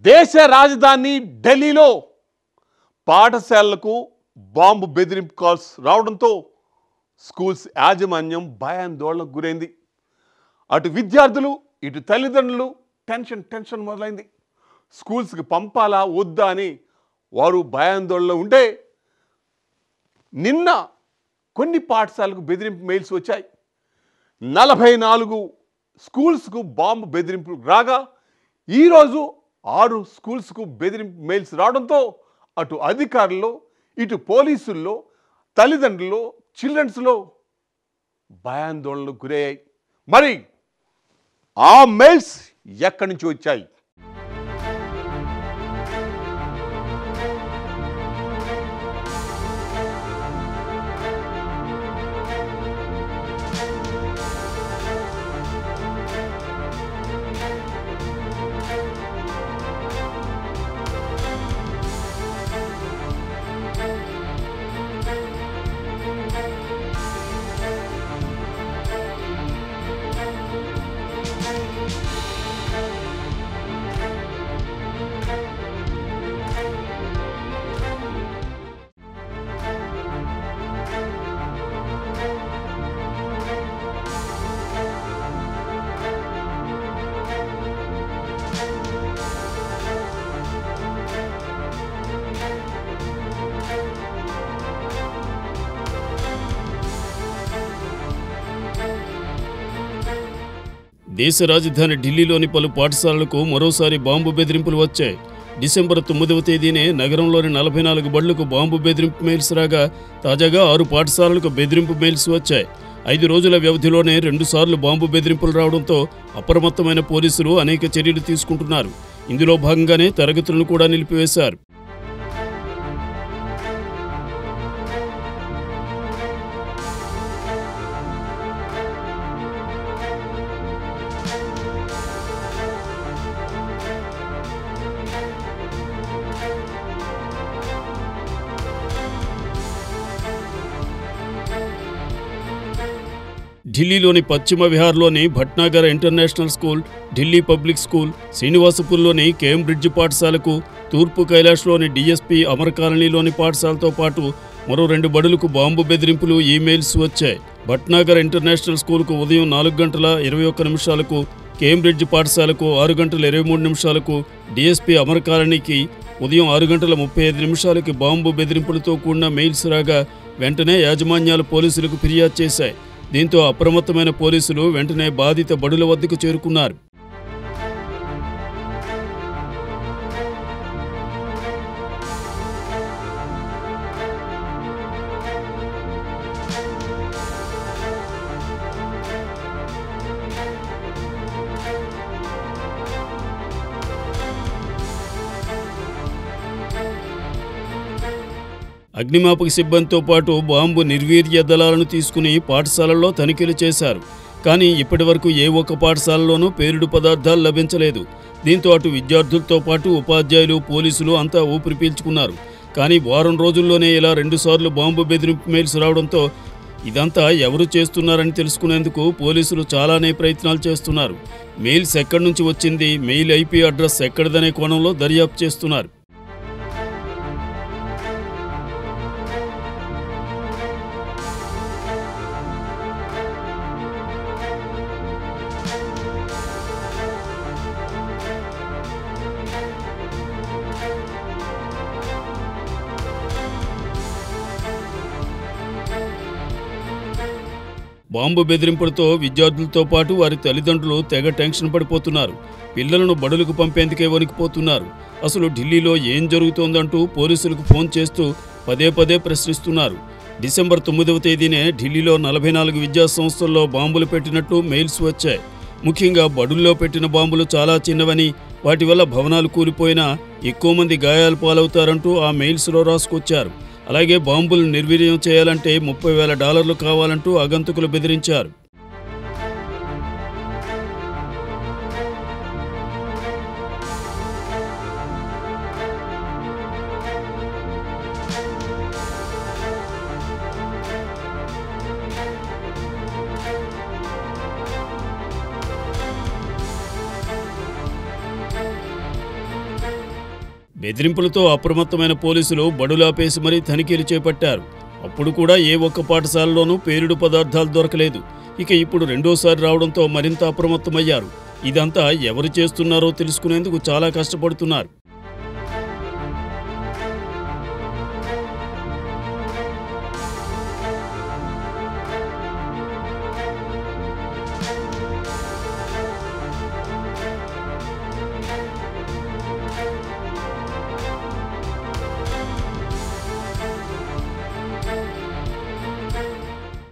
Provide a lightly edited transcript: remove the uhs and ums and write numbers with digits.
దేశ రాజధాని ఢిల్లీలో పాఠశాలలకు బాంబు బెదిరింపు కాల్స్ రావడంతో స్కూల్స్ యాజమాన్యం భయాందోళనకు గురైంది. అటు విద్యార్థులు ఇటు తల్లిదండ్రులు టెన్షన్ మొదలైంది. స్కూల్స్కి పంపాలా వద్దా అని వారు భయాందోళనలో ఉంటే నిన్న కొన్ని పాఠశాలకు బెదిరింపు మెయిల్స్ వచ్చాయి. 44 స్కూల్స్కు బాంబు బెదిరింపులు రాగా ఈరోజు 6 స్కూల్స్కు బెదిరింపు మెయిల్స్ రావడంతో అటు అధికారుల్లో ఇటు పోలీసుల్లో తల్లిదండ్రుల్లో చిల్డ్రన్స్లో భయాందోళనకు గురయ్యాయి. మరి ఆ మెయిల్స్ ఎక్కడి నుంచి వచ్చాయి? దేశ రాజధాని ఢిల్లీలోని పలు పాఠశాలలకు మరోసారి బాంబు బెదిరింపులు వచ్చాయి. డిసెంబర్ 9వ తేదీనే నగరంలోని 44 బడులకు బాంబు బెదిరింపు మెయిల్స్ రాగా తాజాగా 6 పాఠశాలలకు బెదిరింపు మెయిల్స్ వచ్చాయి. 5 రోజుల వ్యవధిలోనే 2 సార్లు బాంబు బెదిరింపులు రావడంతో అప్రమత్తమైన పోలీసులు అనేక చర్యలు తీసుకుంటున్నారు. ఇందులో భాగంగానే తరగతులను కూడా నిలిపివేశారు. ఢిల్లీలోని పశ్చిమ విహార్లోని Bhatnagar international school, Delhi public school, శ్రీనివాసపూర్లోని కేంబ్రిడ్జ్ పాఠశాలకు, తూర్పు కైలాష్లోని డిఎస్పీ అమర్ కాలనీలోని పాఠశాలతో పాటు మరో 2 బడులకు బాంబు బెదిరింపులు ఈమెయిల్స్ వచ్చాయి. భట్నాగర్ ఇంటర్నేషనల్ స్కూల్కు ఉదయం 4 గంటల 21 నిమిషాలకు, కేంబ్రిడ్జ్ పాఠశాలకు 6 గంటల 23 నిమిషాలకు, డిఎస్పీ అమర్ కాలనీకి ఉదయం 6 గంటల 35 నిమిషాలకి బాంబు బెదిరింపులతో కూడిన మెయిల్స్ రాగా వెంటనే యాజమాన్యాలు పోలీసులకు ఫిర్యాదు చేశాయి. దీంతో అప్రమత్తమైన పోలీసులు వెంటనే బాధిత బడుల వద్దకు చేరుకున్నారు. అగ్నిమాపక సిబ్బందితో పాటు బాంబు నిర్వీర్య దళాలను తీసుకుని పాఠశాలల్లో తనిఖీలు చేశారు. కానీ ఇప్పటివరకు ఏ ఒక్క పాఠశాలలోనూ పేలుడు పదార్థాలు లభించలేదు. దీంతో అటు విద్యార్థులతో పాటు ఉపాధ్యాయులు, పోలీసులు అంతా ఊపిరి పీల్చుకున్నారు. కానీ వారం రోజుల్లోనే ఇలా 2 సార్లు బాంబు బెదిరింపు మెయిల్స్ రావడంతో ఇదంతా ఎవరు చేస్తున్నారని తెలుసుకునేందుకు పోలీసులు చాలానే ప్రయత్నాలు చేస్తున్నారు. మెయిల్స్ ఎక్కడి నుంచి వచ్చింది, మెయిల్ ఐపీ అడ్రస్ ఎక్కడిదనే కోణంలో దర్యాప్తు చేస్తున్నారు. బాంబు బెదిరింపులతో విద్యార్థులతో పాటు వారి తల్లిదండ్రులు తెగ టెన్షన్ పడిపోతున్నారు. పిల్లలను బడులకు పంపేందుకే వణికిపోతున్నారు. అసలు ఢిల్లీలో ఏం జరుగుతోందంటూ పోలీసులకు ఫోన్ చేస్తూ పదే ప్రశ్నిస్తున్నారు. డిసెంబర్ 9వ తేదీనే ఢిల్లీలో 44 విద్యా సంస్థల్లో బాంబులు పెట్టినట్టు మెయిల్స్ వచ్చాయి. ముఖ్యంగా బడుల్లో పెట్టిన బాంబులు చాలా చిన్నవని, వాటి వల్ల భవనాలు కూలిపోయినా ఎక్కువ మంది గాయాలు పాలవుతారంటూ ఆ మెయిల్స్లో రాసుకొచ్చారు. అలాగే బాంబులు నిర్వీర్యం చేయాలంటే $30,000 కావాలంటూ ఆగంతకులు బెదిరించారు. బెదిరింపులతో అప్రమత్తమైన పోలీసులు బడులాపేసి మరీ తనిఖీలు చేపట్టారు. అప్పుడు కూడా ఏ ఒక్క పాఠశాలలోనూ పేలుడు పదార్థాలు దొరకలేదు. ఇక ఇప్పుడు రెండోసారి రావడంతో మరింత అప్రమత్తమయ్యారు. ఇదంతా ఎవరు చేస్తున్నారో తెలుసుకునేందుకు చాలా కష్టపడుతున్నారు.